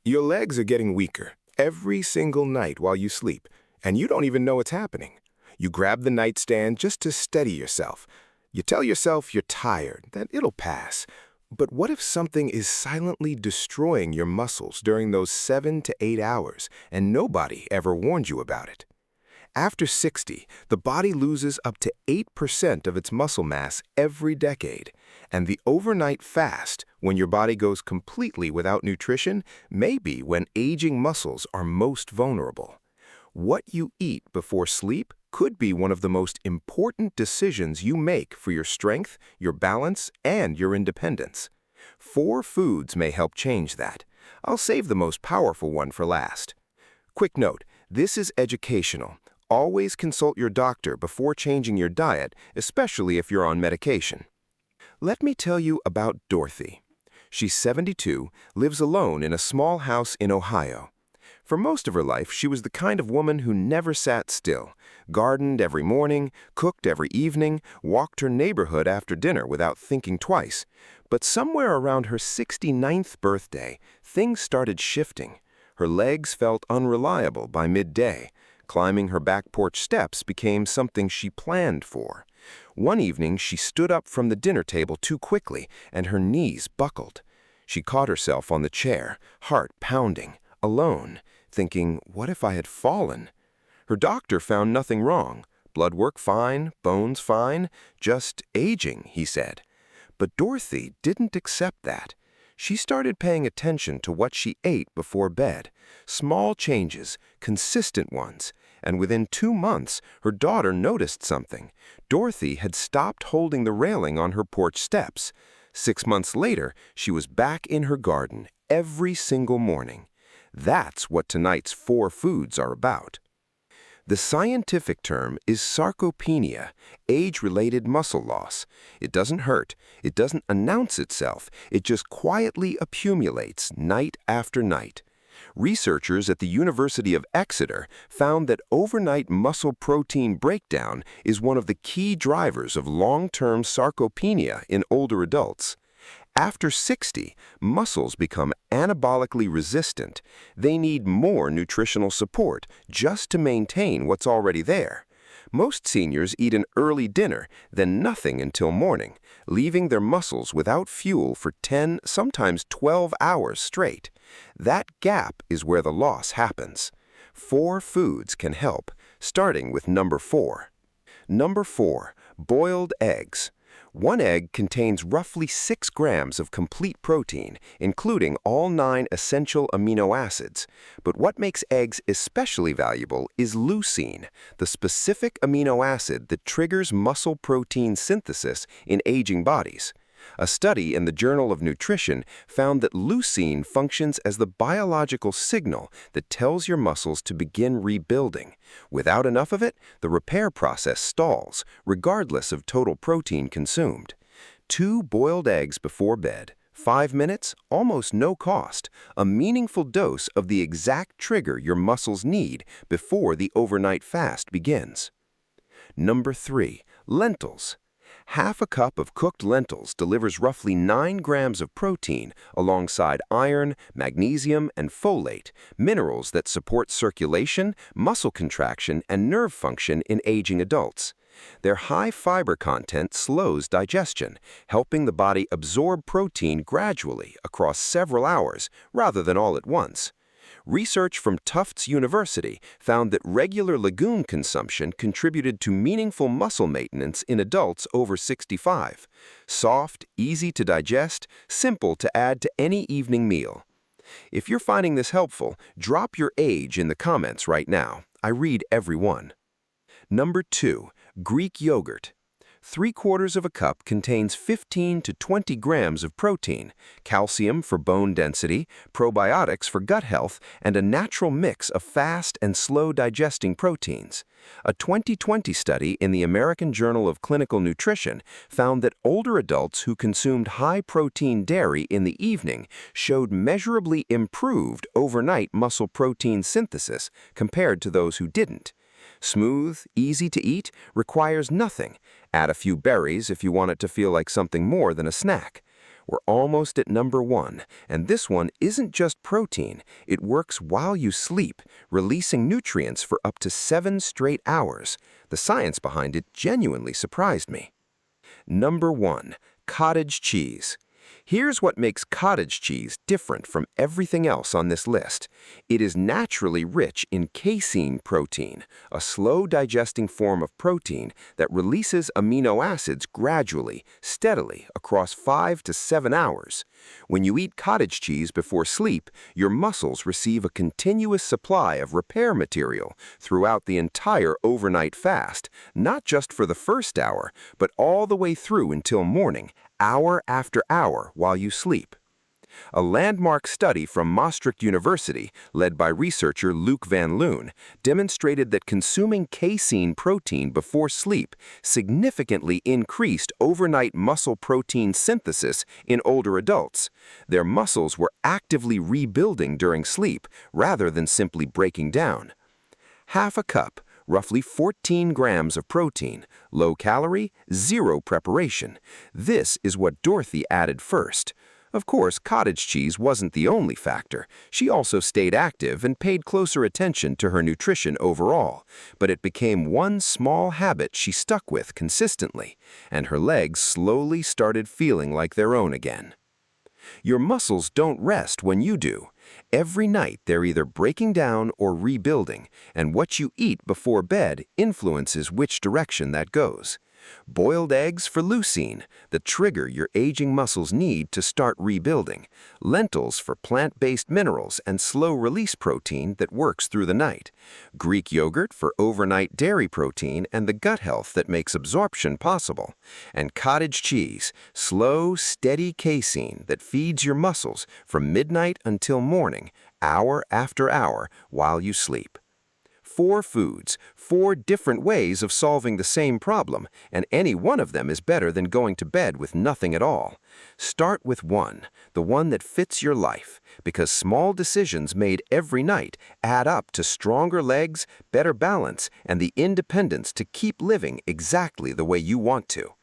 Your legs are getting weaker every single night while you sleep, and you don't even know it's happening. You grab the nightstand just to steady yourself. You tell yourself you're tired, that it'll pass. But what if something is silently destroying your muscles during those 7 to 8 hours, and nobody ever warned you about it? After 60, the body loses up to 8% of its muscle mass every decade, and the overnight fast, when your body goes completely without nutrition, may be when aging muscles are most vulnerable. What you eat before sleep could be one of the most important decisions you make for your strength, your balance, and your independence. 4 foods may help change that. I'll save the most powerful one for last. Quick note, this is educational. Always consult your doctor before changing your diet, especially if you're on medication. Let me tell you about Dorothy. She's 72, lives alone in a small house in Ohio. For most of her life, she was the kind of woman who never sat still, gardened every morning, cooked every evening, walked her neighborhood after dinner without thinking twice. But somewhere around her 69th birthday, things started shifting. Her legs felt unreliable by midday. Climbing her back porch steps became something she planned for. One evening, she stood up from the dinner table too quickly, and her knees buckled. She caught herself on the chair, heart pounding, alone, thinking, what if I had fallen? Her doctor found nothing wrong. Blood work fine, bones fine, just aging, he said. But Dorothy didn't accept that. She started paying attention to what she ate before bed. Small changes, consistent ones. And within 2 months, her daughter noticed something. Dorothy had stopped holding the railing on her porch steps. 6 months later, she was back in her garden every single morning. That's what tonight's 4 foods are about. The scientific term is sarcopenia, age-related muscle loss. It doesn't hurt. It doesn't announce itself. It just quietly accumulates night after night. Researchers at the University of Exeter found that overnight muscle protein breakdown is one of the key drivers of long-term sarcopenia in older adults. After 60, muscles become anabolically resistant. They need more nutritional support just to maintain what's already there. Most seniors eat an early dinner, then nothing until morning, leaving their muscles without fuel for 10, sometimes 12 hours straight. That gap is where the loss happens. 4 foods can help, starting with number 4. Number 4, boiled eggs. 1 egg contains roughly 6 grams of complete protein, including all 9 essential amino acids. But what makes eggs especially valuable is leucine, the specific amino acid that triggers muscle protein synthesis in aging bodies. A study in the Journal of Nutrition found that leucine functions as the biological signal that tells your muscles to begin rebuilding. Without enough of it, the repair process stalls, regardless of total protein consumed. 2 boiled eggs before bed, 5 minutes, almost no cost, a meaningful dose of the exact trigger your muscles need before the overnight fast begins. Number 3, lentils. Half a cup of cooked lentils delivers roughly 9 grams of protein alongside iron, magnesium, and folate, minerals that support circulation, muscle contraction, and nerve function in aging adults. Their high fiber content slows digestion, helping the body absorb protein gradually across several hours rather than all at once. Research from Tufts University found that regular legume consumption contributed to meaningful muscle maintenance in adults over 65. Soft, easy to digest, simple to add to any evening meal. If you're finding this helpful, drop your age in the comments right now. I read every one. Number 2, Greek yogurt. 3/4 of a cup contains 15 to 20 grams of protein, calcium for bone density, probiotics for gut health, and a natural mix of fast and slow digesting proteins. A 2020 study in the American Journal of Clinical Nutrition found that older adults who consumed high-protein dairy in the evening showed measurably improved overnight muscle protein synthesis compared to those who didn't. Smooth, easy to eat, requires nothing. Add a few berries if you want it to feel like something more than a snack. We're almost at number 1, and this one isn't just protein. It works while you sleep, releasing nutrients for up to 7 straight hours. The science behind it genuinely surprised me. Number 1. Cottage cheese. Here's what makes cottage cheese different from everything else on this list. It is naturally rich in casein protein, a slow-digesting form of protein that releases amino acids gradually, steadily, across 5 to 7 hours. When you eat cottage cheese before sleep, your muscles receive a continuous supply of repair material throughout the entire overnight fast, not just for the first hour, but all the way through until morning, hour after hour while you sleep. A landmark study from Maastricht University, led by researcher Luc van Loon, demonstrated that consuming casein protein before sleep significantly increased overnight muscle protein synthesis in older adults. Their muscles were actively rebuilding during sleep rather than simply breaking down. Half a cup, roughly 14 grams of protein, low calorie, zero preparation. This is what Dorothy added first. Of course, cottage cheese wasn't the only factor. She also stayed active and paid closer attention to her nutrition overall. But it became one small habit she stuck with consistently, and her legs slowly started feeling like their own again. Your muscles don't rest when you do. Every night they're either breaking down or rebuilding, and what you eat before bed influences which direction that goes. Boiled eggs for leucine, the trigger your aging muscles need to start rebuilding. Lentils for plant-based minerals and slow-release protein that works through the night. Greek yogurt for overnight dairy protein and the gut health that makes absorption possible. And cottage cheese, slow, steady casein that feeds your muscles from midnight until morning, hour after hour, while you sleep. 4 foods, 4 different ways of solving the same problem, and any one of them is better than going to bed with nothing at all. Start with one, the one that fits your life, because small decisions made every night add up to stronger legs, better balance, and the independence to keep living exactly the way you want to.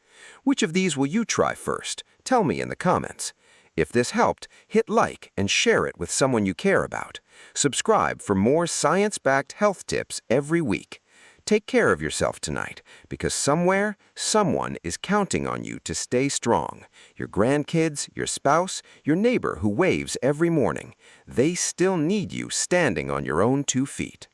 Which of these will you try first? Tell me in the comments. If this helped, hit like and share it with someone you care about. Subscribe for more science-backed health tips every week. Take care of yourself tonight, because somewhere, someone is counting on you to stay strong. Your grandkids, your spouse, your neighbor who waves every morning. They still need you standing on your own 2 feet.